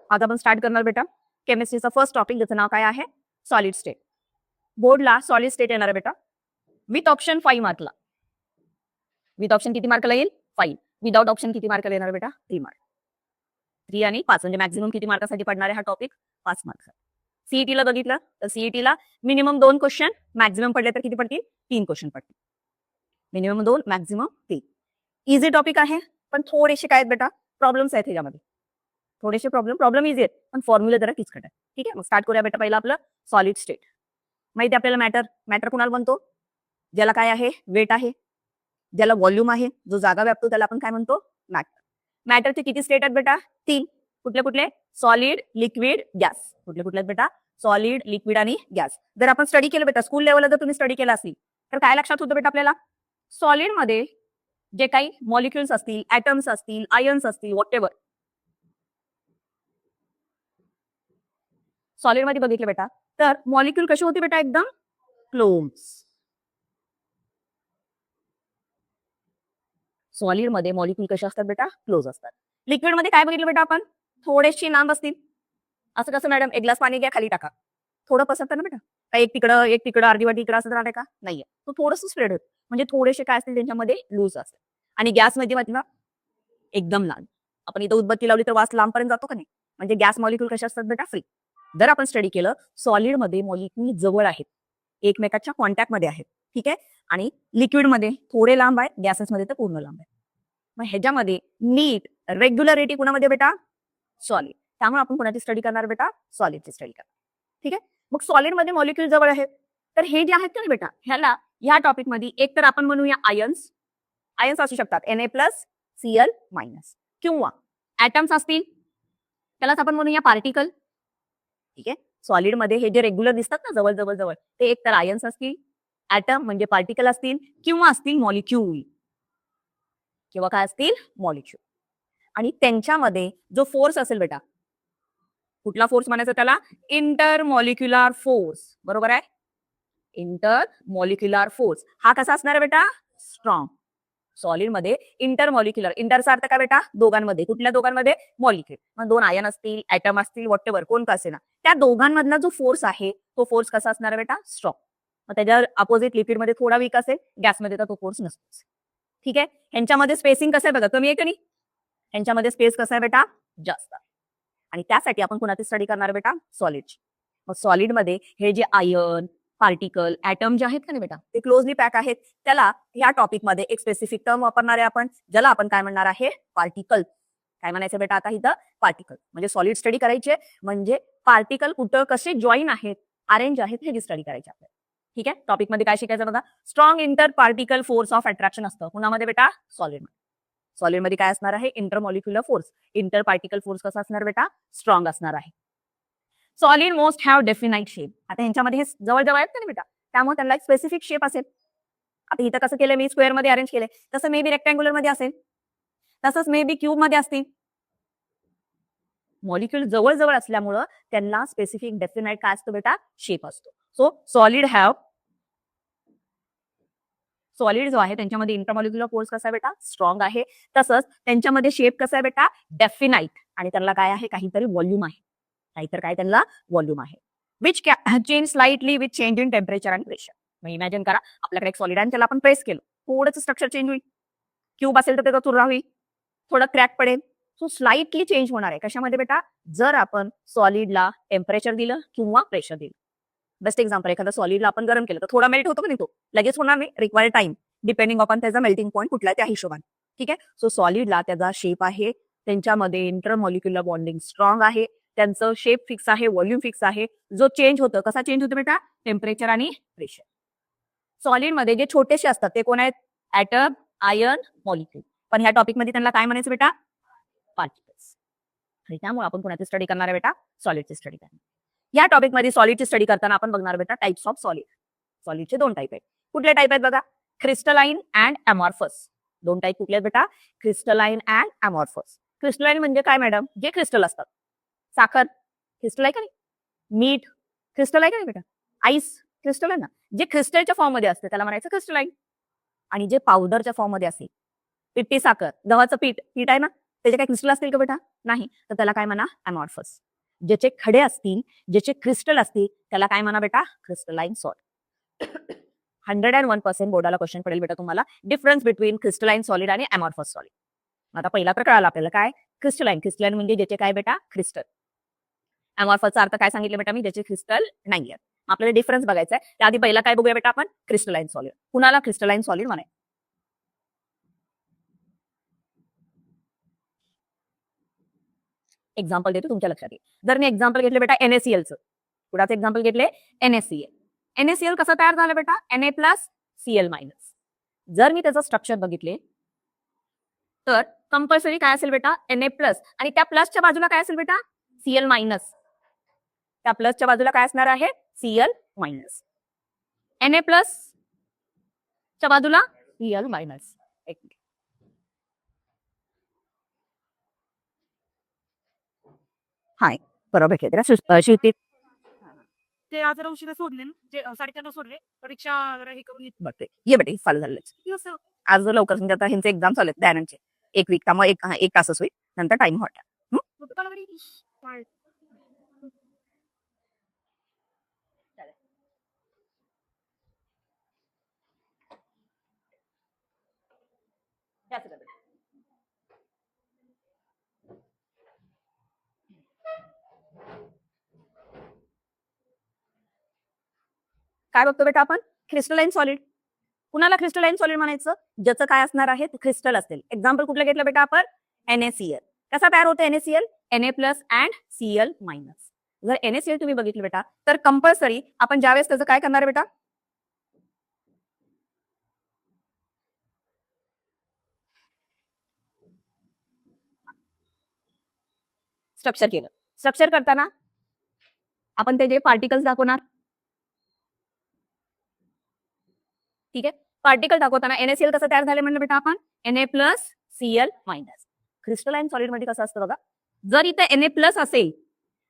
आज आपण स्टार्ट करणार बेटा केमिस्ट्रीचा फर्स्ट टॉपिक, ज्याचं नाव काय आहे सॉलिड स्टेट. बोर्डला सॉलिड स्टेट येणार आहे बेटा विथ ऑप्शन 5 मार्कला. विथ ऑप्शन किती मार्कला येईल 5. विदाउट ऑप्शन किती मार्कला येणार बेटा 3 मार्क. 3 आणि 5 म्हणजे मॅक्झिमम किती मार्कासाठी पडणार आहे हा टॉपिक 5 मार्क. सीईटीला बघितलं तर सीईटीला मिनिमम 2 क्वेश्चन, मॅक्झिमम पडले तर किती पडतील 3 क्वेश्चन पडतील. Minimum 2 maximum 3. इझी टॉपिक आहे पण थोडेसे काय आहेत बेटा प्रॉब्लेम्स आहेत ह्याच्यामध्ये. थोडेसे प्रॉब्लेम इझी आहेत पण फॉर्म्युला जरा किचकट आहे. ठीक आहे, मग स्टार्ट करूया बेटा. पहिला आपलं सॉलिड स्टेट. माहिती आपल्याला मॅटर कुणाला बनतो, ज्याला काय आहे वेट आहे, ज्याला व्हॉल्यूम आहे, जो जागा व्यापतो त्याला आपण काय म्हणतो मॅटर. मॅटरचे किती स्टेट आहेत बेटा 3. कुठले कुठले सॉलिड, लिक्विड, गॅस. कुठले कुठले आहेत बेटा सॉलिड, लिक्विड आणि गॅस. जर आपण स्टडी केलं बेटा स्कूल लेवलला जर तुम्ही स्टडी केला असेल तर काय लक्षात होतं बेटा आपल्याला सॉलिड मध्ये जे काही मॉलिक्युल्स असतील, ऍटम्स असतील, आयन्स असतील, व्हॉटएव्हर सॉलिड मध्ये बघितलं बेटा तर मॉलिक्युल कशी होती बेटा एकदम क्लोज. सॉलिड मध्ये मॉलिक्युल कसे असतात बेटा क्लोज असतात. लिक्विड मध्ये काय बघितलं बेटा आपण थोडेसे लांब असतील. असं कसं मॅडम एक ग्लास पाणी घ्या खाली टाका, थोडं पसरतं ना बेटा. काय एक तिकडं अर्धी वाटी इकडं असं राहते का नाहीये, तो थोडंसं स्प्रेड होत म्हणजे थोडेसे काय असतील त्यांच्यामध्ये लूज असतात. आणि गॅस मध्ये म्हटलं एकदम लांब. आपण इथं उदबत्ती लावली तर वास लांबपर्यंत जातो का नाही, म्हणजे गॅस मॉलिक्युल कसे असतात बेटा फ्री. जर आपण स्टडी केलं सॉलिड मध्ये मॉलिक्युल जवळ आहेत, एकमेकाच्या कॉन्टॅक्ट मध्ये आहेत. ठीक आहे, आणि लिक्विड मध्ये थोडे लांब आहेत, गॅसेस मध्ये तर पूर्ण लांब आहे. मग ह्याच्यामध्ये नीट रेग्युलरिटी कुणामध्ये बेटा सॉलिड. त्यामुळे आपण कोणाची स्टडी करणार बेटा सॉलिडची स्टडी करणार. ठीक आहे, मग सॉलिड मध्ये मॉलिक्युल जवळ आहेत तर हे जे आहेत ना बेटा ह्याला ह्या टॉपिक मध्ये एक तर आपण म्हणूया आयन्स. आयन्स असू शकतात Na+Cl- किंवा ऍटम्स असतील त्यालाच आपण म्हणूया पार्टिकल. ठीक आहे, सॉलिड मध्ये हे जे रेग्युलर दिसतात ना जवळ जवळ जवळ ते एक तर आयन्स असतील, ऍटम म्हणजे पार्टिकल असतील किंवा असतील मॉलिक्यूल. किंवा काय असतील मॉलिक्यूल. आणि त्यांच्यामध्ये जो फोर्स असेल बेटा कुठला फोर्स म्हणायचा त्याला इंटरमॉलिक्युलर फोर्स. बरोबर आहे, इंटरमॉलिक्युलर फोर्स हा कसा असणार आहे बेटा स्ट्रॉंग. सॉलिड मध्ये इंटरमॉलिक्युलर, इंटरचा अर्थ काय बेटा दोघांमध्ये. कुठल्या दोघांमध्ये मॉलिक्युल. मग 2 आयन असतील, ऍटम असतील, व्हॉटएव्हर कोण का असेना त्या दोघांमधला जो फोर्स आहे तो फोर्स कसा असणार आहे बेटा स्ट्रॉंग. मग त्याच्या अपोजिट लिक्विड मध्ये थोडा वीक असेल, गॅसमध्ये तर तो फोर्स नसतोच. ठीक आहे, ह्यांच्यामध्ये स्पेसिंग कसं आहे बघा कमी आहे का नाही, ह्यांच्यामध्ये स्पेस कसा आहे बेटा जास्त. आणि त्यासाठी आपण कोणाची स्टडी करणार बेटा सॉलिडची. मग सॉलिड मध्ये हे जे आयन, पार्टिकल, ऍटम जे आहेत का नाही बेटा ते क्लोजली पॅक आहेत. त्याला ह्या टॉपिक मध्ये एक स्पेसिफिक टर्म वापरणार आहे आपण, ज्याला आपण काय म्हणणार आहे पार्टिकल. काय म्हणायचं बेटा आता इथं पार्टिकल. म्हणजे सॉलिड स्टडी करायचे म्हणजे पार्टिकल कुठं कसे जॉईन आहेत, अरेंज आहेत हे स्टडी करायचे आपल्याला. ठीक आहे, टॉपिक मध्ये काय शिकायचं बघा strong inter particle force of attraction असतं कुणामध्ये बेटा सॉलिड मध्ये. सॉलिड मध्ये काय असणार आहे intermolecular force. Inter particle force कसा असणार बेटा स्ट्रॉंग असणार आहे. Solid most have definite shape. आता यांच्यामध्ये हे जवळ जवळ आहेत ना बेटा त्यामुळे त्यांना एक स्पेसिफिक शेप असेल. आता इथं कसं केलं मी स्क्वेअर मध्ये अरेंज केले तसं मे बी रेक्टँग्युलर मध्ये असेल, तसंच मे बी क्यूब मध्ये असतील. मॉलिक्युल जवळ जवळ असल्यामुळं त्यांना स्पेसिफिक डेफिनाइट काय असतो बेटा शेप असतो. सो सॉलिड जो आहे त्यांच्यामध्ये इंटरमॉलिक्युलर फोर्स कसा आहे बेटा स्ट्रॉंग आहे, तसंच त्यांच्यामध्ये शेप कसा आहे बेटा डेफिनाइट. आणि त्यांना काय आहे काहीतरी व्हॉल्यूम आहे, नाहीतर काय त्यांना व्हॉल्यूम आहे. Which change slightly with change in temperature and pressure. मग इमॅजिन करा आपल्याकडे एक सॉलिड आहे त्याला आपण प्रेस केलं थोडंसं स्ट्रक्चर चेंज होईल. क्यूब असेल तर त्याचा चुरा होईल, थोडा क्रॅक पडेल. सो स्लाइटली चेंज होणार आहे कशामध्ये बेटा जर आपण सॉलिडला टेम्परेचर दिलं किंवा प्रेशर दिलं. बेस्ट एक्झाम्पल एखादा सॉलिडला आपण गरम केलं तर थोडा मेल्ट होतो का नाही, तो लगेच होणार नाही, रिक्वायर्ड टाइम डिपेंडिंग अपॉन त्याचा मेल्टिंग पॉईंट कुठला त्या हिशोबाने. ठीक आहे, सो सॉलिडला त्याचा शेप आहे, त्यांच्यामध्ये इंटरमॉलिक्युलर बॉन्डिंग स्ट्रॉंग आहे, त्यांचं शेप फिक्स आहे, व्हॉल्यूम फिक्स आहे. जो चेंज होतं कसा चेंज होतो बेटा टेम्परेचर आणि प्रेशर. सॉलिड मध्ये जे छोटेसे असतात ते कोण आहेत ऍटम, आयन, मॉलिक्युल. पण ह्या टॉपिक मध्ये त्यांना काय म्हणायचं बेटा पार्टिकल्स. आणि त्यामुळे आपण कोणाची स्टडी करणार आहे बेटा सॉलिडची स्टडी करणार. या टॉपिक मध्ये सॉलिडची स्टडी करताना आपण बघणार बेटा टाइप्स ऑफ सॉलिड. सॉलिडचे 2 टाइप आहेत. कुठले टाइप आहेत बघा क्रिस्टलाइन अँड अमॉर्फस. 2 टाइप कुठले आहेत बेटा क्रिस्टलाइन अँड अमॉर्फस. क्रिस्टलाइन म्हणजे काय मॅडम जे क्रिस्टल असतात. साखर क्रिस्टल आहे का नाही, मीठ क्रिस्टल आहे का नाही बेटा, आईस क्रिस्टल आहे ना. जे क्रिस्टलच्या फॉर्म मध्ये असते त्याला म्हणायचं क्रिस्टलाइन. आणि जे पावडरच्या फॉर्म मध्ये असेल पिठी साखर गव्हाचं पीठ आहे ना त्याचे काय क्रिस्टल असतील का बेटा? नाही. तर त्याला काय म्हणा? अमॉर्फस. ज्याचे खडे असतील, ज्याचे क्रिस्टल असतील त्याला काय म्हणा बेटा? Crystalline solid. 101% बोर्डाला क्वेश्चन पडेल बेटा तुम्हाला, डिफरन्स बिटवीन क्रिस्टलाइन सॉलिड आणि अमॉर्फस सॉलिड. आता पहिला तर कळाला आपल्याला काय? क्रिस्टलाइन. क्रिस्टलाइन म्हणजे ज्याचे काय बेटा? क्रिस्टल. अमॉर्फसचा अर्थ काय सांगितले बेटा मी? ज्याचे क्रिस्टल नाहीये. आपल्याला डिफरन्स बघायचा आहे. त्याआधी पहिला काय बघूया बेटा आपण? Crystalline solid. कुणाला क्रिस्टलाइन सॉलिड म्हणायचं? एक्झाम्पल देतो तुमच्या लक्षात येईल. जर मी एक्झाम्पल घेतले बेटा NaClचं, कुणाचं एक्झाम्पल घेतले? NaCl. NaCl कसं तयार झालं बेटा? Na+Cl-. जर मी त्याचं स्ट्रक्चर बघितले तर कंपल्सरी काय असेल बेटा? Na+ आणि त्या प्लसच्या बाजूला काय असेल बेटा? Cl-. त्या प्लसच्या बाजूला काय असणार आहे? Cl-. Na+ च्या बाजूला Cl-. एक मिनिट. हाय बरोबर घेतलं शिवती. ते आज जरा उशिरा सोडले ना, जे 4:30 सोडले, तर रिक्षा जरा हे करून येते. बघते ये बेटे चालू झालं. किती वाजता? आज लवकर म्हणजे आता ह्यांचे एक्झाम चालू आहेत दयानंदचे. 1 वीक त्यामुळे एक तासच होईल. नंतर टाइम हॉट. दुकानावर गेली. काय? काय बघतो बेटा आपण? Crystalline solid. कुणाला क्रिस्टलाइन सॉलिड म्हणायचं? ज्याचं काय असणार आहे? क्रिस्टल असेल. एक्झाम्पल कुठलं घेतलं बेटा आपण? NaCl. कसा तयार होतो NaCl? Na+ and Cl-. जर NaCl तुम्ही बघितलं बेटा तर कंपल्सरी आपण ज्यावेळेस त्याचं काय करणार आहे बेटा? स्ट्रक्चर केलं. स्ट्रक्चर करताना आपण ते जे पार्टिकल्स दाखवणार, ठीक आहे? पार्टिकल दाखवताना NaCl कसं तयार झालं म्हणलं बेटा आपण? Na+Cl-. क्रिस्टलाइन सॉलिड मध्ये कसं असतं बघा, जर इथे Na+ असेल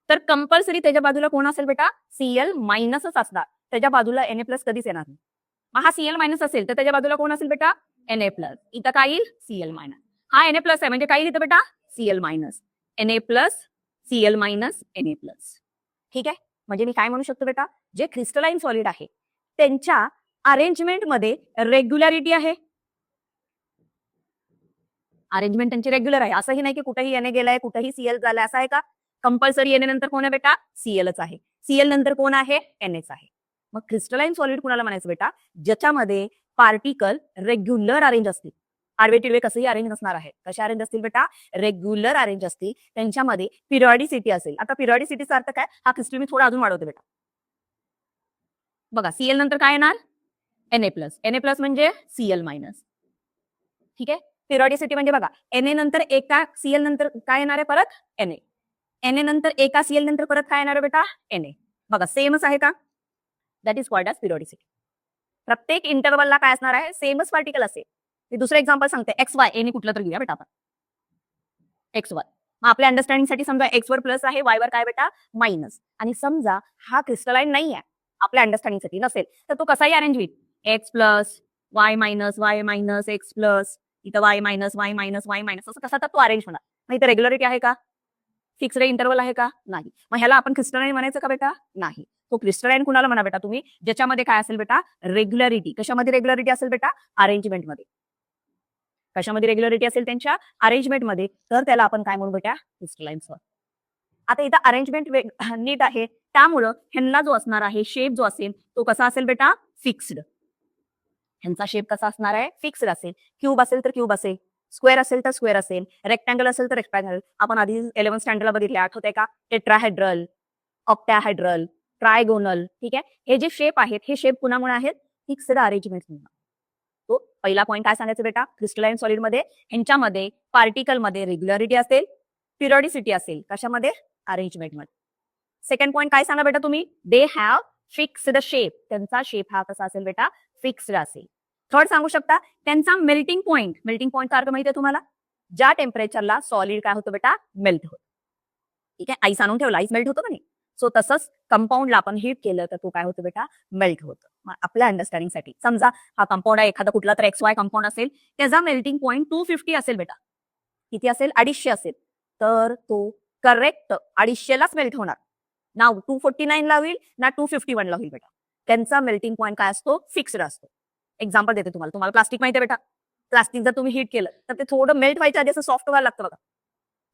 तर कंपल्सरी त्याच्या बाजूला कोण असेल बेटा? Cl- असणार. त्याच्या बाजूला Na+ कधीच येणार नाही. मग हा Cl- असेल तर त्याच्या बाजूला कोण असेल बेटा? Na+. इथं काय येईल? Cl-. हा Na+ आहे म्हणजे काय येईल इथं बेटा? Cl-. Na+, Cl-, Na+. ठीक आहे? म्हणजे मी काय म्हणू शकतो बेटा? जे क्रिस्टलाइन सॉलिड आहे त्यांच्या अरेंजमेंट मध्ये रेग्युलॅरिटी आहे. अरेंजमेंट त्यांची रेग्युलर आहे. असंही नाही की कुठेही Na गेलाय, कुठेही Cl झालाय, असं आहे का? कंपल्सरी Na नंतर कोण आहे बेटा? Clच आहे. Cl नंतर कोण आहे? Naच आहे. मग क्रिस्टलाइन सॉलिड कुणाला म्हणायचं बेटा? ज्याच्यामध्ये पार्टिकल रेग्युलर अरेंज असतील. आडवे वे कसंही अरेंज नसणार आहे. कसे अरेंज असतील बेटा? रेग्युलर अरेंज असतील. त्यांच्यामध्ये पिरियॉडिसिटी असेल. आता पिरियॉडिसिटीचा अर्थ काय? हा क्रिस्टल मी थोडा अजून वाढवते बेटा. बघा Cl नंतर काय येणार? Na+ म्हणजे Cl-. ठीक आहे? पिरियॉडिसिटी म्हणजे बघा Na नंतर एका Cl नंतर काय येणार आहे परत? Na. Na नंतर एका Cl नंतर परत काय येणार आहे बेटा? Na. बघा सेमच आहे का? That is called as periodicity. प्रत्येक इंटरवलला काय असणार आहे? सेमच पार्टिकल असेल. मी दुसरं एक्झाम्पल सांगते. XY A ने कुठलं तर घेऊया बेटा आपण. XY. मग आपल्या अंडरस्टँडिंगसाठी समजा X वर प्लस आहे, Y वर काय बेटा? मायनस. आणि समजा हा क्रिस्टलाइन नाही आहे, आपल्या अंडरस्टँडिंगसाठी नसेल तर तो कसाही अरेंज होईल. X+, Y-, X+, इथं Y-, असं कसा तर तो अरेंज होणार. मग इथं रेग्युलरिटी आहे का? फिक्स्ड इंटरवल आहे का? नाही. मग ह्याला आपण क्रिस्टलाइन म्हणायचं का बेटा? नाही. तो क्रिस्टलाइन कुणाला म्हणा बेटा तुम्ही? ज्याच्यामध्ये काय असेल बेटा? रेग्युलरिटी. कशामध्ये रेग्युलरिटी असेल बेटा? अरेंजमेंटमध्ये. कशामध्ये रेग्युलरिटी असेल त्यांच्या? अरेंजमेंटमध्ये. तर त्याला आपण काय म्हणू बेटा? Crystalline solid. आता इथं अरेंजमेंट नीट आहे त्यामुळं ह्यांना जो असणार आहे शेप जो असेल तो कसा असेल बेटा? फिक्स्ड. ह्यांचा शेप कसा असणार आहे? फिक्स्ड असेल. क्यूब असेल तर क्यूब असेल, स्क्वेअर असेल तर स्क्वेअर असेल, रेक्टँगल असेल तर रेक्टँगल. आपण आधी 11th स्टँडर्डला बघितले, आठवतंय का? Tetrahedral, octahedral, trigonal. ठीक आहे? हे जे शेप आहेत हे शेप कुणामुळे आहेत? Fixed arrangement. तो पहिला पॉईंट काय सांगायचं बेटा? क्रिस्टलाइन सॉलिड मध्ये ह्यांच्यामध्ये पार्टिकलमध्ये रेग्युलरिटी असेल, पिरियॉडिसिटी असेल. कशामध्ये? अरेंजमेंटमध्ये. सेकंड पॉईंट काय सांगा बेटा तुम्ही? They have fixed shape. त्यांचा शेप हा कसा असेल बेटा? फिक्स्ड असेल. थर्ड सांगू शकता त्यांचा मेल्टिंग पॉईंट. मेल्टिंग पॉईंट का अर्थ माहिती आहे तुम्हाला? ज्या टेम्परेचरला सॉलिड काय होतं बेटा? मेल्ट होतं. ठीक आहे? आईस आणून ठेवला, आईस मेल्ट होतं का नाही? सो तसंच कंपाऊंडला आपण हीट केलं तर तो काय होतं बेटा? मेल्ट होतं. आपल्या अंडरस्टँडिंगसाठी समजा हा कंपाऊंड आहे, एखादा कुठला तर XY कंपाऊंड असेल, त्याचा मेल्टिंग पॉईंट 250 असेल बेटा. किती असेल 250 असेल तर तो करेक्ट 250लाच मेल्ट होणार. ना 249 ला होईल ना 251 ला होईल बेटा. त्यांचा मेल्टिंग पॉईंट काय असतो फिक्स्ड असतो. एक्झाम्पल देते तुम्हाला प्लास्टिक माहिती आहे बेटा. प्लास्टिक जर तुम्ही हीट केलं तर ते थोडं मेल्ट व्हायच्या आधी असं सॉफ्ट व्हायला लागतं बघा.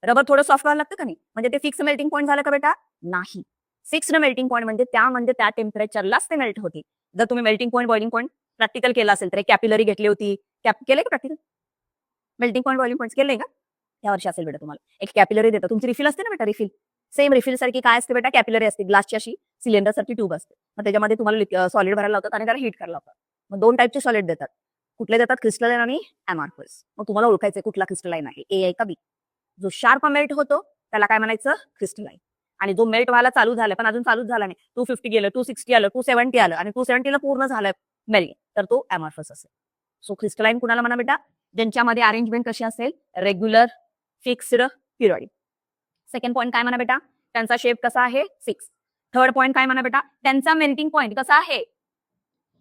रबर थोडं सॉफ्ट व्हायला लागतं का नाही म्हणजे ते फिक्स मेल्टिंग पॉईंट झालं का बेटा नाही. फिक्स्ड मेल्टिंग पॉईंट म्हणजे त्या टेम्परेचरलाच ते मेल्ट होते. जर तुम्ही melting point boiling point practical केला असेल तर एक कॅपिलरी घेतली होती. केलंय का practical melting point boiling point केलंय का या वर्षी असेल बेटा तुम्हाला. एक कॅपिलरी देतो तुमची रिफिल असते ना बेटा रिफिल सेम रिफिल सारखी काय असते बेटा कॅपिलरी असते ग्लासची अशी सिलेंडर सारखी ट्यूब असते. मग त्याच्यामध्ये तुम्हाला सॉलिड भरायला लावतात आणि त्याला हीट करायला लावतात. मग 2 टाईपचे सॉलिड देतात. कुठले देतात क्रिस्टलाइन आणि अमॉर्फस. मग तुम्हाला ओळखायचं कुठला क्रिस्टलाइन आहे ए आहे का बी. जो शार्प मेल्ट होतो त्याला काय म्हणायचं क्रिस्टलाइन. आणि जो मेल्ट व्हायला चालू झालाय पण अजून चालूच झाला नाही 250 गेलं 260 आलं 270 आलं आणि 270 ला पूर्ण झालंय मेल्ट तर तो अमॉर्फस असेल. सो क्रिस्टलाइन कुणाला म्हणा बेटा ज्यांच्यामध्ये अरेंजमेंट कशी असेल regular fixed periodic. Second point काय म्हणा बेटा त्यांचा शेप कसा आहे फिक्स. थर्ड पॉईंट काय म्हणा बेटा त्यांचा मेल्टिंग पॉईंट कसा आहे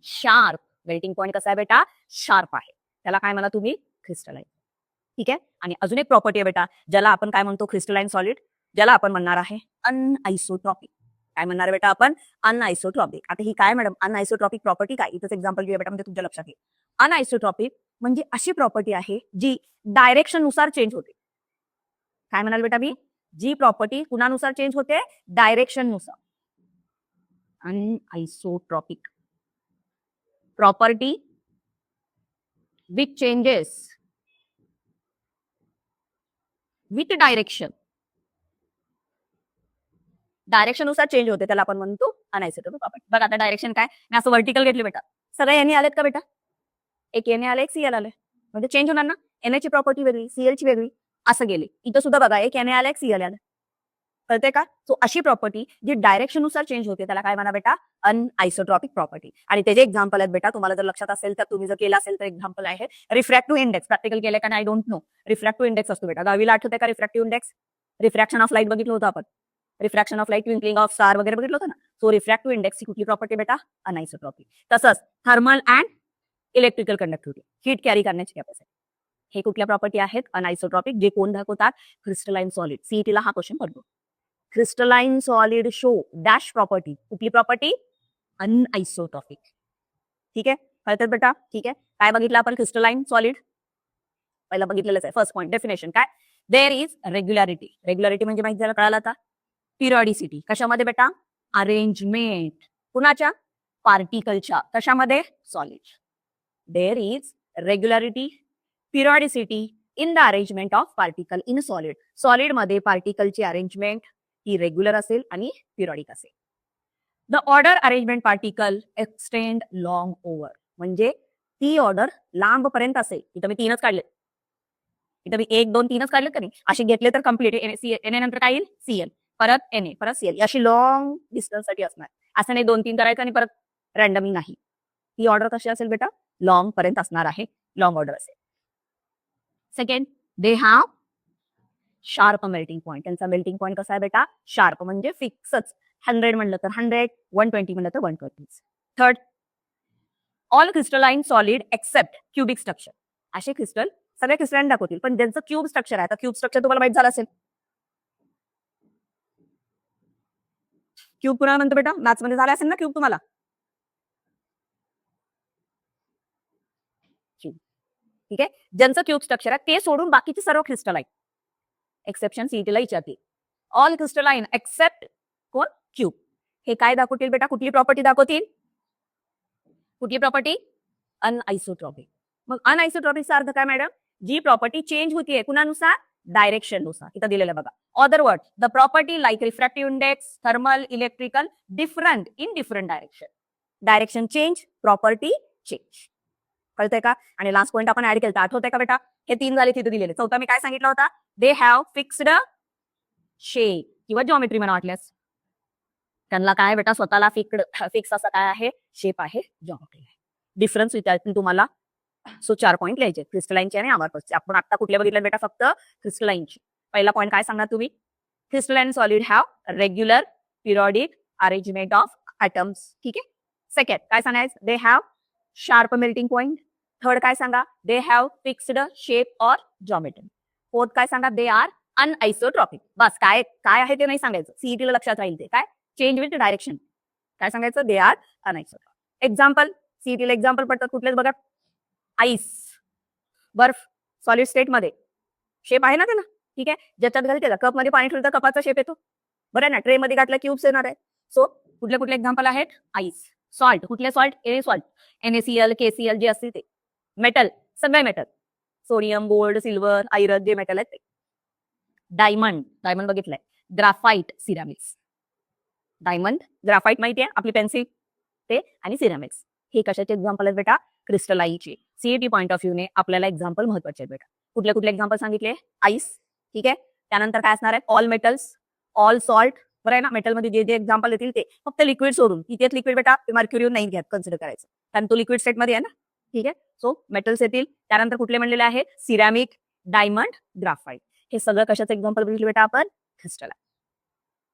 शार्प. मेल्टिंग पॉईंट कसा आहे बेटा शार्प आहे. त्याला काय म्हणा तुम्ही क्रिस्टलाइन. ठीक आहे. आणि अजून एक प्रॉपर्टी आहे बेटा ज्याला आपण काय म्हणतो क्रिस्टलाइन सॉलिड ज्याला आपण म्हणणार आहे अनआयसोट्रॉपिक. काय म्हणणार आहे बेटा आपण अनआयसोट्रॉपिक. आता ही काय मॅडम अनआयसोट्रॉपिक प्रॉपर्टी काय इथंच एक्झाम्पल घेऊया बेटा म्हणजे तुमच्या लक्षात येईल. अनआयसोट्रॉपिक म्हणजे अशी प्रॉपर्टी आहे जी डायरेक्शन नुसार चेंज होते. काय म्हणाल बेटा मी जी प्रॉपर्टी कुणानुसार चेंज होते डायरेक्शन नुसार. Anisotropic property which changes with direction. Direction नुसार चेंज होते त्याला आपण म्हणतो अनआयसोट्रॉपिक प्रॉपर्टी. बघा आता डायरेक्शन काय मी असं व्हर्टिकल घेतली बेटा सगळे यांनी आलेत का बेटा एक एन आले एक सीएल आले म्हणजे चेंज होणार ना. एनएची प्रॉपर्टी वेगळी सीएलची वेगळी असं गेले. इथं सुद्धा बघा एक एन आला एक सीएल आलं कळते का. सो अशी प्रॉपर्टी जी डायरेक्शन नुसार चेंज होते त्याला काय म्हणा बेटा अनआयसोट्रॉपिक प्रॉपर्टी. आणि त्याचे एक्झाम्पल आहेत बेटा तुम्हाला जर लक्षात असेल तर तुम्ही जर केलं असेल तर एक्झाम्पल आहे रिफ्रॅक्टिव्ह इंडेक्स. प्रॅक्टिकल केलं का नाही I don't know. Refractive index असतो बेटा 10वीला आठवते का refractive index. Refraction of light बघितलं होतं आपण. Refraction of light twinkling of star वगैरे बघितलं होतं ना. सो रिफ्रॅक्टिव्ह इंडेक्सची कुठली प्रॉपर्टी बेटा अनआयसोट्रॉपिक. तसंच thermal and electrical conductivity heat carry करण्याची कॅपॅसिटी हे कुठल्या प्रॉपर्टी आहेत अनआयसोट्रॉपिक जे कोण दाखवतात क्रिस्टलाइन सॉलिड. सीईटीला हा क्वेश्चन पडतो. Crystalline solid show dash property कुठली प्रॉपर्टी अनआयसोट्रॉपिक. ठीक आहे कळतात बेटा. ठीक आहे काय बघितलं आपण क्रिस्टलाइन सॉलिड पहिला बघितलेलंच आहे. फर्स्ट पॉईंट डेफिनेशन काय देर इज रेग्युलॅरिटी. रेग्युलॅरिटी म्हणजे माहिती झालं कळालं आता. पिरियॉडिसिटी कशामध्ये बेटा अरेंजमेंट कुणाच्या पार्टिकलच्या कशामध्ये solid. There is regularity periodicity in the arrangement of particle in solid. Solid मध्ये पार्टिकलची अरेंजमेंट ही रेग्युलर असेल आणि पिरियॉडिक असेल. The order arrangement particle extend long over म्हणजे ती ऑर्डर लांब पर्यंत असेल. इथं मी 3च काढले इथं मी 1 2 3च काढले का नाही असे घेतले तर कम्प्लीट एन नंतर काय येईल सीएल परत एन ए परत सीएल अशी लॉंग डिस्टन्स साठी असणार. असं नाही 2 3 करायचं आणि परत रँडमली नाही. ही ऑर्डर कशी असेल बेटा लॉंग पर्यंत असणार आहे. लॉंग ऑर्डर असेल. Second they have sharp melting point. त्यांचा मेल्टिंग पॉईंट कसा आहे बेटा शार्प म्हणजे फिक्सच 100 म्हणलं तर 100 120 म्हणलं तर 120. Third all crystalline solid except cubic structure. असे क्रिस्टल सगळे क्रिस्टलाइन दाखवतील पण ज्यांचं क्यूब स्ट्रक्चर आहे. आता क्यूब स्ट्रक्चर तुम्हाला माहित झालं असेल. क्यूब कुणाला म्हणतो बेटा मॅथ्स मध्ये झालं असेल ना क्यूब तुम्हाला. ठीक आहे ज्यांचं क्यूब स्ट्रक्चर आहे ते सोडून बाकीचे सर्व क्रिस्टलाइन एक्सेप्शन सीईटीला विचारतील. ऑल क्रिस्टलाइन एक्सेप्ट कोण क्यूब हे काय दाखवतील बेटा कुठली प्रॉपर्टी दाखवतील कुठली प्रॉपर्टी अनआयसोट्रॉपिक. मग अनआयसोट्रॉपिकचा अर्थ काय मॅडम जी प्रॉपर्टी चेंज होतीये कुणानुसार डायरेक्शन नुसार. इथं दिलेलं बघा other word the property like refractive index thermal electrical different in different direction. Direction change property change कळतंय का. आणि लास्ट पॉईंट आपण ऍड केलं आठवतंय का बेटा हे 3 झाले तिथे दिलेले. चौथा मी काय सांगितलं होता दे हॅव फिक्स्ड शेप किंवा जॉमेट्री म्हणा वाटल्यास. त्यांना काय बेटा स्वतःला फिक्स असा काय आहे शेप आहे जॉमेट्री आहे. डिफरन्स विचारतील तुम्हाला. सो 4 पॉईंट लिहायचे क्रिस्टलाइनचे आणि अमॉर्फसचे. आपण आता कुठले बघितले बेटा फक्त क्रिस्टलाइनचे. पहिला पॉईंट काय सांगणार तुम्ही crystalline solid have regular periodic arrangement of atoms. ठीक आहे. सेकंड काय सांगायचं they have sharp melting point. Third काय सांगा they have fixed shape or geometry. Fourth काय सांगा, दे आर अनआयसोट्रॉपिक. बस काय काय आहे ते नाही सांगायचं, सीईटीला लक्षात राहील ते काय, चेंज विथ डायरेक्शन. काय सांगायचं, दे आर अनआयसोट्रॉपिक. एक्झाम्पल, सीईटीला एक्झाम्पल पडतात कुठलेच बघा, आईस, बर्फ, सॉलिड स्टेट मध्ये शेप आहे ना त्याला, ठीक आहे. ज्याच्यात घाल त्याला, कप मध्ये पाणी ठेवलं तर कपाचा शेप येतो, बरं आहे ना. ट्रे मध्ये घातलं क्यूब्स येणार आहे. सो कुठले कुठले एक्झाम्पल आहेत, आईस. सॉल्ट, कुठले सॉल्ट, ए सॉल्ट, NaCl, KCl जे असतील ते. मेटल, सगळे metal, sodium, gold, silver, iron जे मेटल आहेत ते. डायमंड, डायमंड बघितलंय. Graphite, ceramics. डायमंड, ग्राफाईट माहिती आहे आपली पेन्सिल ते, आणि सिरामिक्स. हे कशाचे एक्झाम्पल आहेत बेटा, क्रिस्टलाईनचे. सीईटी पॉईंट ऑफ व्ह्यूने आपल्याला एक्झाम्पल महत्वाचे आहेत बेटा. कुठले कुठले एक्झाम्पल सांगितले, आईस, ठीक आहे. त्यानंतर काय असणार आहे, ऑल मेटल्स, ऑल सॉल्ट, बरं आहे ना. मेटलमध्ये जे जे एक्झाम्पल येतील ते फक्त लिक्विड सोडून, इथेच लिक्विड बेटा मर्क्युरियम नाही घ्यात, कन्सिडर करायचं, कारण तो लिक्विड सेट मध्ये आहे ना, ठीक आहे. सो मेटल्स येतील. त्यानंतर कुठले म्हणलेले आहे, सिरॅमिक, डायमंड, ग्राफाईट. हे सगळं कशाचं एक्झाम्पल बघितलं बेटा आपण, क्रिस्टलाईन.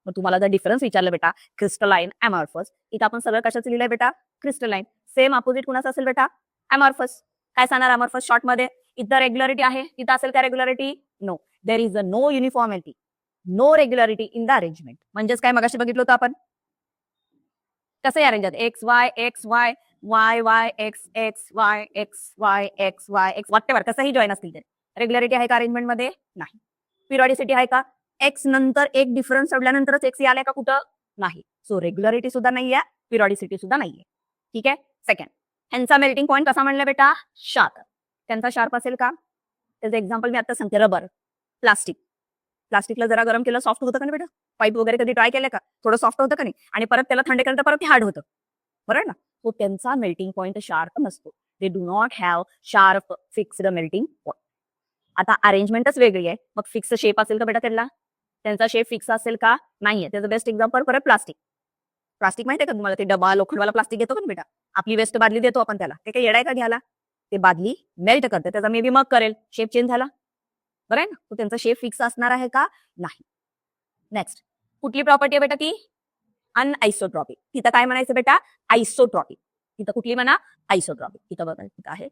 मग तुम्हाला जर डिफरन्स विचारलं बेटा, क्रिस्टलाईन, अमॉर्फस, इथं आपण सगळं कशाचं लिहिलंय बेटा, क्रिस्टलाईन. सेम अपोजिट कुणाचं असेल बेटा, अमॉर्फस. काय सांगणार अमॉर्फस शॉर्ट मध्ये, इथं रेग्युलरिटी आहे, इथं असेल काय regularity, no. There is a no uniformity, no regularity in the arrangement. म्हणजेच काय मगाशी बघितलं होतं आपण, कसं अरेंज आहेत, X Y X Y, Y Y X X Y X Y X Y X, whatever कसंही जॉईन असतील ते. रेग्युलरिटी आहे का अरेंजमेंट मध्ये, नाही. पिरियॉडिसिटी आहे का, एक्स नंतर एक डिफरन्स सोडल्यानंतरच एक्स आलाय का कुठं, नाही. सो रेग्युलरिटी सुद्धा नाहीये, पिरियॉडिसिटी सुद्धा नाहीये, ठीक आहे. सेकंड, ह्यांचा मेल्टिंग पॉईंट कसा म्हणलं बेटा, शार्प. त्यांचा शार्प असेल का, त्याचं एक्झाम्पल मी आता सांगते, रबर, प्लास्टिक. प्लास्टिकला जरा गरम केलं सॉफ्ट होतं का नाही बेटा, पाईप वगैरे कधी ट्राय केलं का, थोडं सॉफ्ट होतं का नाही, आणि परत त्याला थंड केलं तर परत ते हार्ड होतं, बरोबर ना. तो त्यांचा मेल्टिंग पॉईंट शार्प नसतो. दे do not have sharp fixed melting point. आता अरेंजमेंटच वेगळी आहे, मग फिक्स शेप असेल का बेटा त्याला, त्यांचा शेप फिक्स असेल का, नाहीये. त्याचं बेस्ट एक्झाम्पल परत प्लास्टिक. प्लास्टिक माहितीये का तुम्हाला, ते डबा लोखंडवाला प्लास्टिक घेतो का बेटा, आपली वेस्ट बादली देतो आपण त्याला, ते काही येडाय का घ्यायला, ते बादली मेल्ट करते, त्याचा मे बी मग करेल, शेप चेंज झाला, बरं आहे ना. तो त्यांचा शेप फिक्स असणार आहे का, नाही. नेक्स्ट, कुठली प्रॉपर्टी आहे बेटा ती, अनआयसोट्रॉपिक. तिथं काय म्हणायचं बेटा, आयसोट्रॉपिक. तिथं कुठली म्हणा, आयसोट्रॉपिक. तिथं बघा तिथं आहे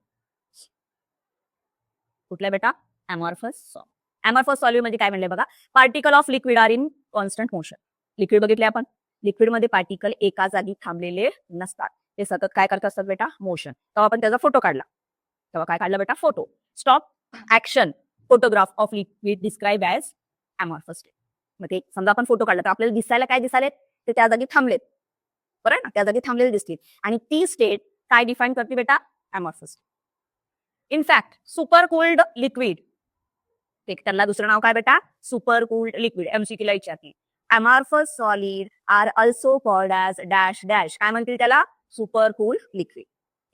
कुठल्या बेटा, अमॉर्फस सॉल्व्ह. अमॉर्फस सॉल्व्ह म्हणजे काय म्हणले बघा, particle of liquid are in constant motion. Liquid बघितले आपण, लिक्विड मध्ये पार्टिकल एका जागी थांबलेले नसतात, ते सतत काय करत असतात बेटा, मोशन. तेव्हा आपण त्याचा फोटो काढला, तेव्हा काय काढला बेटा, photo. Stop action photograph of liquid describe as amorphous state. मग ते समजा आपण फोटो काढला तर आपल्याला दिसायला काय दिसालेत, ते त्या जागी थांबलेत, बरं ना, त्या जागी थांबलेले दिसतील, आणि ती स्टेट काय डिफाईन करते बेटा, amorphous. In fact super cooled liquid, त्याला दुसरं नाव काय बेटा, सुपर कूल्ड लिक्विड. MCQ ला विचारते, amorphous solid are also called as dash dash. काय म्हणतील त्याला, सुपर कूल्ड लिक्विड,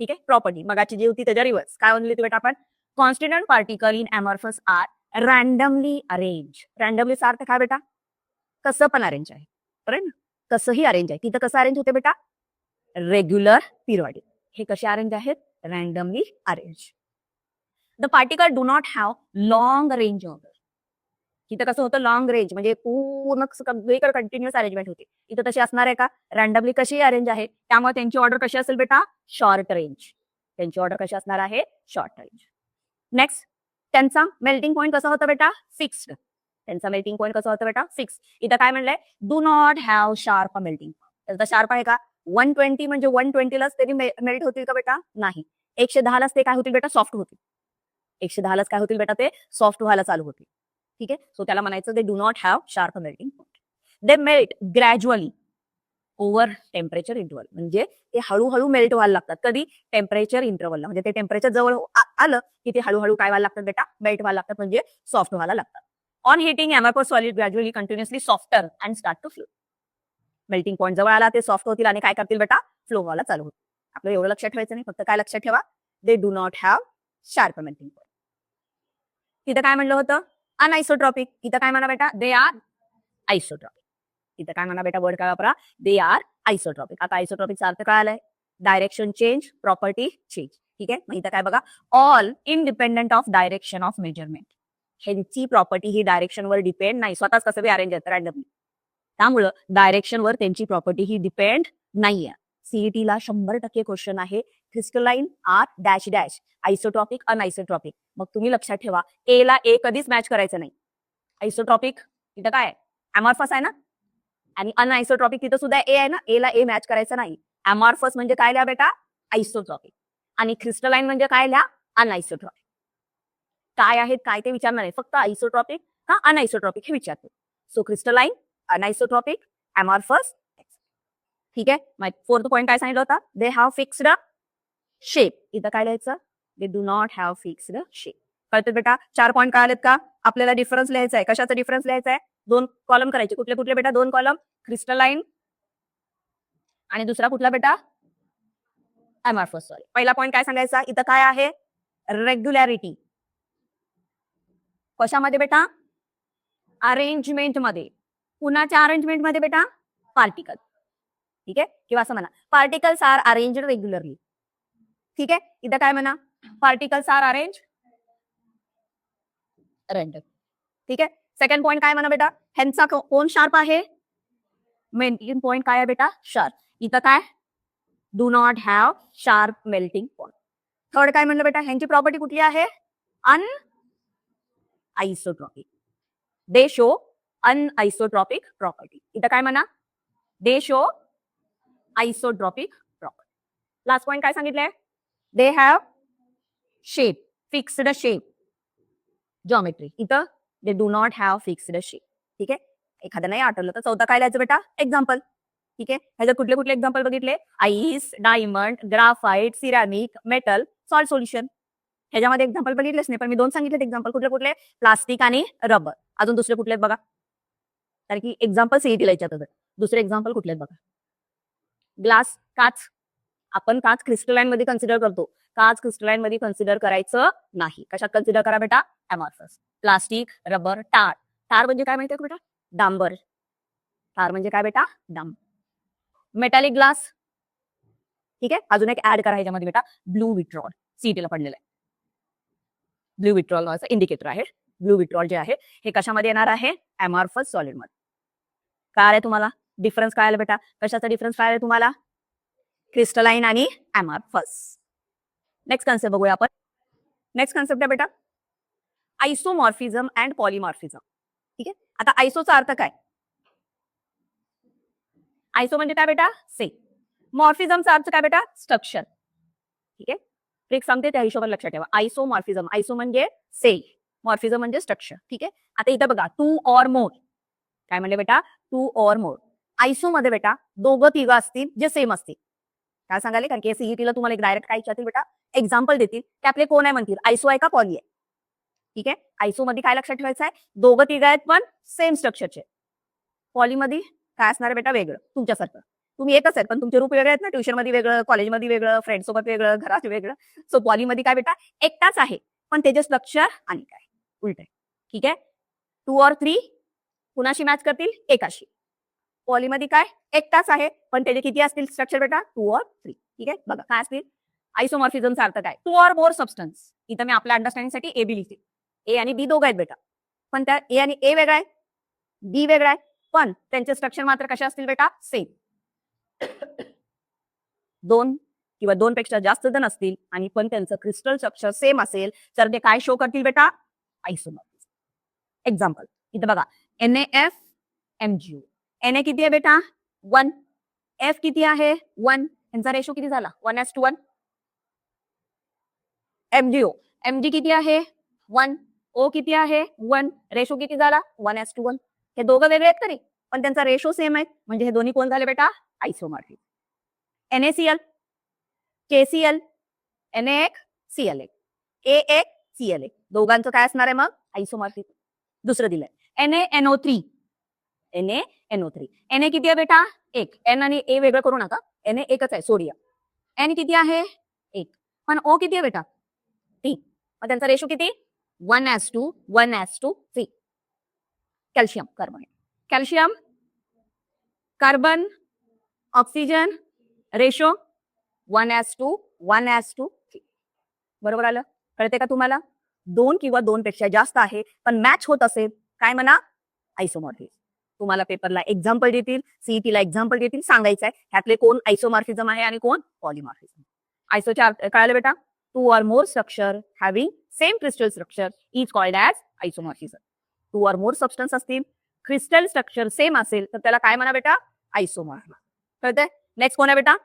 ठीक आहे. प्रॉपर्टी मगाची जी होती त्याच्या रिव्हर्स काय म्हणली होती बेटा आपण, constituent particle in amorphous are randomly arrange. रॅन्डमलीचा अर्थ काय बेटा, कसं पण अरेंज आहे, बरं ना, कसंही अरेंज आहे. तिथं कसं अरेंज होते बेटा, रेग्युलर पिरियॉडिक. हे कसे अरेंज आहेत, randomly arrange. The particle do not have long range order. इथं कसं होतं, लॉंग रेंज म्हणजे पूर्ण सगळीकडे कंटिन्युअस अरेंजमेंट होते. इथं तशी असणार आहे का, रॅन्डमली कशी अरेंज आहे, त्यामुळे त्यांची ऑर्डर कशी असेल बेटा, शॉर्ट रेंज. त्यांची ऑर्डर कशी असणार आहे, शॉर्ट रेंज. नेक्स्ट, त्यांचा मेल्टिंग पॉईंट कसा होता बेटा, फिक्स्ड. त्यांचा मेल्टिंग पॉईंट कसा होता बेटा, फिक्स. इथं काय म्हणलंय, do not have sharp melting point. त्याचा शार्प आहे का, 120 म्हणजे 120 लाच त्यांनी मेल्ट होतील का बेटा, नाही. 110 लाच ते काय होतील बेटा, सॉफ्ट होतील. 110 लाच काय होतील बेटा, ते सॉफ्ट व्हायला चालू होतील, ठीक आहे. सो त्याला म्हणायचं, दे do not have sharp melting point. They melt gradually over temperature interval. म्हणजे ते हळूहळू मेल्ट व्हायला लागतात, कधी, टेम्परेचर इंटरवलला. म्हणजे ते टेम्परेचर जवळ आलं की ते हळूहळू काय व्हायला लागतात बेटा, मेल्ट व्हायला लागतात, म्हणजे सॉफ्ट व्हायला लागतात. On heating amorphous solid gradually continuously softer and start to flow. Melting point जवळ आला ते सॉफ्ट होतील आणि काय करतील बेटा, फ्लो व्हायला चालू होतील. आपल्याला एवढं लक्षात ठेवायचं नाही, फक्त काय लक्षात ठेवा, दे do not have sharp melting point. तिथं काय म्हणलं होतं, अनआयसोट्रॉपिक. इथं काय म्हणा बेटा, दे आर आयसोट्रॉपिक. इथं काय म्हणा बेटा, वर्ड काय वापरा, दे आर आयसोट्रॉपिक. आता आयसोट्रॉपिकचा अर्थ काय आलाय, डायरेक्शन चेंज, प्रॉपर्टी चेंज, ठीक आहे. मग इथं काय बघा, all independent of direction of measurement. ह्यांची प्रॉपर्टी ही डायरेक्शनवर डिपेंड नाही, स्वतःच कसं बी अरेंज आहेत रॅन्डमली, त्यामुळं डायरेक्शनवर त्यांची प्रॉपर्टी ही डिपेंड नाहीये. सीईटीला 100% क्वेश्चन आहे crystalline are dash dash, isotropic anisotropic. मग तुम्ही लक्षात ठेवा, ए ला ए कधीच मॅच करायचं नाही. आयसोट्रॉपिक इथं काय अमॉर्फस आहे ना, आणि अनआयसोट्रॉपिक तिथं सुद्धा ए आहे ना, ए ला ए मॅच करायचं नाही. अमॉर्फस म्हणजे काय लिहा बेटा, आयसोट्रॉपिक, आणि क्रिस्टलाइन म्हणजे काय लिहा, अनआयसोट्रॉपिक. काय आहेत काय ते विचारणार आहे, फक्त आयसोट्रॉपिक का अनआयसोट्रॉपिक हे विचारतो. So crystalline, anisotropic, amorphous. ठीक आहे. मग फोर्थ पॉईंट काय सांगितलं होता, दे हॅव फिक्स्ड शेप. इथं काय लिहायचं, दे do not have fixed shape. कळतं बेटा, 4 पॉईंट काय आलेत का, आपल्याला डिफरन्स लिहायचा आहे. कशाचा डिफरन्स लिहायचा आहे, 2 कॉलम करायचे. कुठले कुठले बेटा, 2 कॉलम, क्रिस्टलाइन आणि दुसरा कुठला बेटा, अमॉर्फस. सॉरी, पहिला पॉईंट काय सांगायचा, इथं काय आहे, रेग्युलॅरिटी. कशामध्ये बेटा, अरेंजमेंट मध्ये. कुणाच्या अरेंजमेंट मध्ये बेटा, पार्टिकल. ठीक आहे, किंवा असं म्हणा, पार्टिकल्स आर अरेंज रेग्युलरली. ठीक आहे, इथं काय म्हणा, पार्टिकल्स आर अरेंज रँडम. ठीक आहे. सेकंड पॉईंट काय म्हणा बेटा, ह्यांचा कोण शार्प आहे, मेन पॉईंट काय आहे बेटा, शार्प. इथं काय, do not have sharp melting point. Third काय म्हणलं बेटा, ह्यांची प्रॉपर्टी कुठली आहे, anisotropic. They show anisotropic property. इथं काय म्हणा, they show isotropic property. Last point काय सांगितलंय, they have shape, fixed shape, geometry. इथं they do not have fixed shape. ठीक आहे, एखादं नाही आठवलं तर चौथा काय लिहायचं बेटा, एक्झाम्पल. ठीक आहे, ह्याच्यात कुठले कुठले एक्झाम्पल बघितले, ice, diamond, graphite, ceramic, metal, salt solution. ह्याच्यामध्ये एक्झाम्पल बघितलेच नाही, पण मी 2 सांगितले एक्झाम्पल. कुठले कुठले, प्लास्टिक आणि रबर. अजून दुसरे कुठले बघा, कारण की एक्झाम्पल सीईटीला याच्यात. दुसरे एक्झाम्पल कुठले बघा, ग्लास, काच. आपण काच क्रिस्टलाइन मध्ये कन्सिडर करतो, काच क्रिस्टलाइन मध्ये कन्सिडर करायचं नाही. कशात कन्सिडर करा बेटा, अमॉर्फस. प्लास्टिक, रबर, टार. टार म्हणजे काय माहितीये का बेटा, डांबर. टार म्हणजे काय बेटा, डांबर. Metallic glass. ठीक आहे, अजून एक ऍड करा ह्याच्यामध्ये बेटा, ब्लू विट्रॉल. सीईटीला पडलेलं आहे, ब्लू विट्रॉल नावाचं इंडिकेटर आहे. ब्लू विट्रॉल जे आहे हे कशामध्ये येणार आहे, अमॉर्फस सॉलिड मध्ये. काय आहे तुम्हाला डिफरन्स काय आला बेटा, कशाचा डिफरन्स काय आहे तुम्हाला, क्रिस्टलाइन आणि अमॉर्फस. नेक्स्ट कन्सेप्ट बघूया आपण. नेक्स्ट कन्सेप्ट आहे बेटा, आयसोमॉर्फिझम अँड पॉलिमॉर्फिझम. ठीक आहे, आता आयसोचा अर्थ काय, आयसो म्हणजे काय बेटा, सेम. मॉर्फिझमचा अर्थ काय बेटा, स्ट्रक्चर. ठीक आहे, ट्रिक सांगते त्या हिशोबाने लक्षात ठेवा. आयसोमॉर्फिझम, आयसो म्हणजे सेम, मॉर्फिझम म्हणजे स्ट्रक्चर. ठीक आहे, आता इथं बघा, 2 ऑर मोर. काय म्हणले बेटा, 2 ऑर मोर. आयसो मध्ये बेटा 2-3 असतील जे सेम असतील. काय सांगाले, कारण की सीईटीला तुम्हाला एक डायरेक्ट काय विचारतील बेटा, एक्झाम्पल देतील, ते आपले कोण आहे म्हणतील, आयसो आहे का पॉली आहे. ठीक आहे, आयसो मध्ये काय लक्षात ठेवायचं आहे, 2-3 आहेत पण सेम स्ट्रक्चरचे. पॉली मध्ये काय असणार आहे बेटा, वेगळं. तुमच्यासारखं तुम्ही एकच आहेत पण तुमचे रूप वेगळे आहेत ना, ट्युशन मध्ये वेगळं, कॉलेजमध्ये वेगळं, फ्रेंड सोबत वेगळं, घरात वेगळं. सो पॉली मध्ये काय बेटा, एकटाच आहे पण त्याचे स्ट्रक्चर आणि काय उलट आहे. ठीक आहे, 2 और 3 कुणाशी मॅच करतील, एकाशी. पॉलीमध्ये काय, एकटाच आहे पण त्याचे किती असतील स्ट्रक्चर बेटा, 2 और 3. ठीक आहे, बघा काय असतील, आयसोमॉर्फिझमचा अर्थ काय, 2 और मोर सबस्टन्स. इथं मी आपल्या अंडरस्टँडिंगसाठी ए बी लिहिते. ए आणि बी दोघं आहेत बेटा, पण त्या ए आणि ए वेगळा आहे, बी वेगळा आहे, पण त्यांचे स्ट्रक्चर मात्र कसे असतील बेटा, सेम. 2 किंवा 2 पेक्षा जास्त जण असतील आणि पण त्यांचं क्रिस्टल स्ट्रक्चर सेम असेल तर ते काय शो करतील बेटा, आयसोमॉर्फिझम. एक्झाम्पल इथं बघा, NaF MgO. Na किती आहे बेटा, 1. F किती आहे, 1. यांचा रेशो किती झाला, 1:1. MgO, Mg किती आहे, 1. O किती आहे, 1. रेशो किती झाला, 1:1. हे दोघं वेगळे आहेत तरी पण त्यांचा रेशो सेम आहे, म्हणजे हे दोन्ही कोण झाले बेटा, आयसोमॉर्फिक. NaCl, KCl, Na1 A1 Cl1, दोघांचं काय असणार आहे मग, आयसोमॉर्फिक. दुसरं दिलंय NaNO3. Na किती आहे बेटा, 1. N आणि A वेगळं करू नका, Na एकच आहे, सोडियम. N किती आहे, 1. पण O किती आहे बेटा, 3. मग त्यांचा रेशो किती, 1:2, 1:3. Calcium carbon, calcium carbon oxygen ratio 1:2, 1:3. बरोबर आलं, कळते का तुम्हाला. 2 किंवा 2 पेक्षा जास्त आहे पण मॅच होत असेल, काय म्हणा, आयसोमॉर्फिझम. तुम्हाला पेपरला एक्झाम्पल देतील, सीईटीला एक्झाम्पल देतील, सांगायचं आहे ह्यातले कोण आयसोमॉर्फिझम आहे आणि कोण पॉलिमॉर्फिझम. आयसोच्या कळालं बेटा? 2 or more structure having same crystal structure is called as isomorphism. 2 or more substance असतील, क्रिस्टल स्ट्रक्चर सेम असेल तर त्याला काय म्हणा बेटा? आयसोमॉर्फिझम. कळतंय? नेक्स्ट कोण आहे बेटा?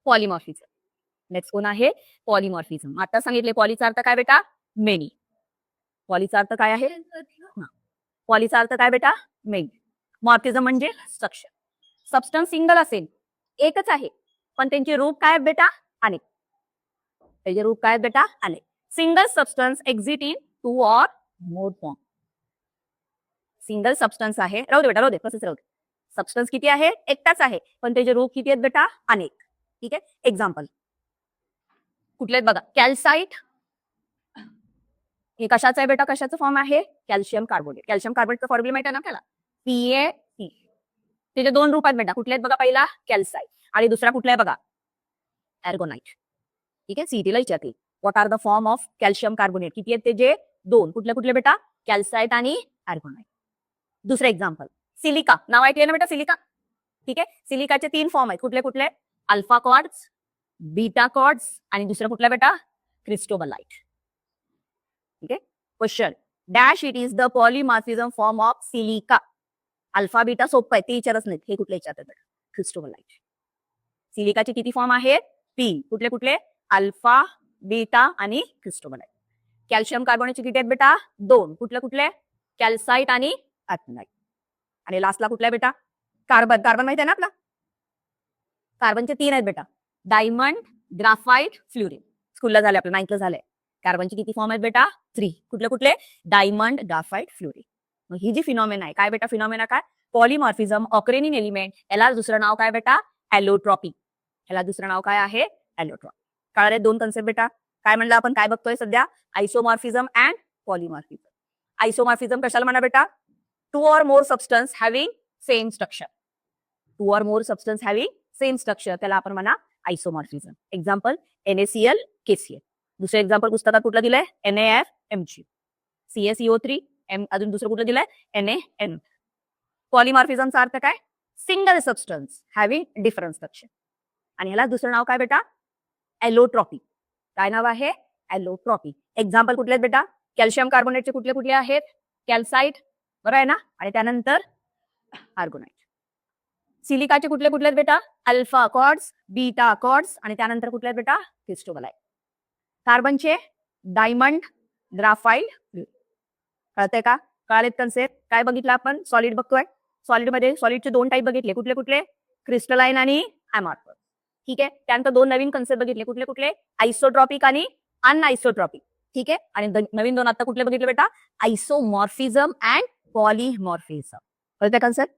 पॉलिमॉर्फिझम. नेक्स्ट कोण आहे? पॉलिमॉर्फिझम. आता सांगितले पॉलीचा अर्थ काय बेटा? मेनी. पॉलीचा अर्थ काय आहे? पॉलीचा अर्थ काय बेटा? मेनी. मॉर्फिझम म्हणजे स्ट्रक्चर. सबस्टन्स सिंगल असेल, एकच आहे, पण त्यांचे रूप काय आहेत बेटा? अनेक. त्याचे रूप काय आहेत बेटा? अनेक. Single substance exit in 2 or more form. Single substance आहे, राहू दे बेटा, राहू दे, कसंच राहू दे. सबस्टन्स किती आहे? एकटाच आहे, पण त्याचे रूप किती आहेत बेटा? अनेक. ठीक आहे. एक्झाम्पल कुठले आहेत बघा? कॅल्साइट. हे कशाचं आहे बेटा? कशाचं फॉर्म आहे? Calcium carbonate. कॅल्शियम कार्बोनेटचा फॉर्म्युला माहिती आहे ना आपल्याला? PaC. त्याचे 2 रूप आहेत बेटा. कुठले आहेत बघा? पहिला कॅल्साइट आणि दुसरा कुठला आहे बघा? एर्गोनाइट. ठीक आहे. सीईटीला विचारतील what are the form of calcium carbonate. किती आहेत त्याचे? 2. कुठले कुठले बेटा? कॅल्साइट आणि एर्गोनाइट. दुसरं एक्झाम्पल सिलिका. नाव ऐकले ना बेटा? सिलिका. ठीक आहे. सिलिकाचे 3 फॉर्म आहेत. कुठले कुठले? अल्फा कॉर्ड्स, बीटा कॉर्ड्स आणि दुसरं कुठला बेटा? क्रिस्टोबलाइट. ठीक आहे. Question dash it is the polymorphism form of silica. Alpha beta सोपं आहे, ते विचारच नाहीत. हे कुठले विचारतात बेटा? क्रिस्टोबलाइट. सिलिकाचे किती फॉर्म आहेत? 3. कुठले कुठले? अल्फा, बीटा आणि क्रिस्टोबलाइट. कॅल्शियम कार्बोनेटचे किती आहेत बेटा? 2. कुठले कुठले? कॅल्साइट आणि एर्गोनाइट. आणि लास्टला कुठला आहे बेटा? कार्बन. कार्बन माहिती आहे ना आपला? कार्बनचे 3 आहेत बेटा. Diamond, graphite, fluorine. स्कूलला झाले आपलं, 9th ला झालंय. कार्बनचे किती फॉर्म आहेत बेटा? 3. कुठले कुठले? Diamond, graphite, fluorine. मग ही जी फिनॉमेना आहे, काय बेटा फिनॉमेना? काय? Polymorphism occurring in element. याला दुसरं नाव काय बेटा? एलोट्रॉपी. याला दुसरं नाव काय आहे? एलोट्रॉपी. कळले 2 कन्सेप्ट बेटा? काय म्हणलं आपण? काय बघतोय सध्या? आयसोमॉर्फिझम अँड पॉलिमॉर्फिझम. आयसोमॉर्फिझम कशाला म्हणा बेटा? 2 or more substance having same structure. 2 or more substance having same structure त्याला आपण म्हणा आयसोमॉर्फिझम. Example NaCl, KCl. दुसरं एक्झाम्पल पुस्तकात कुठलं दिलंय? NaF, Mg. CaCO3, अजून दुसरं कुठलं दिलंय? NaN. पॉलिमॉर्फिझमचा अर्थ काय? Single substance having different structure. आणि ह्याला दुसरं नाव काय बेटा? एलोट्रॉपी. काय नाव आहे? एलोट्रॉपी. एक्झाम्पल कुठले आहेत बेटा? कॅल्शियम कार्बोनेटचे कुठले कुठले आहेत? कॅल्साइट, बरोबर आहे ना? आणि त्यानंतर आर्गोनाइट. सिलिकाचे कुठले कुठले आहेत बेटा? अल्फा कॉर्ड्स, बीटा कॉर्ड्स आणि त्यानंतर कुठले आहेत बेटा? क्रिस्टोबलाइट. कार्बनचे डायमंड, ग्राफाइट, कळतंय का? कळालेत कन्सेप्ट? काय बघितलं आपण? सॉलिड बघतोय. सॉलिडमध्ये सॉलिडचे 2 टाईप बघितले. कुठले कुठले? क्रिस्टलाइन आणि अमॉर्फस. ठीक आहे. त्यानंतर 2 नवीन कन्सेप्ट बघितले. कुठले कुठले? आयसोट्रॉपिक आणि अनआयसोट्रॉपिक. ठीक आहे. आणि नवीन 2 आता कुठले बघितले बेटा? आयसोमॉर्फिझम अँड पॉलिमॉर्फिझम. कळतंय कन्सेप्ट?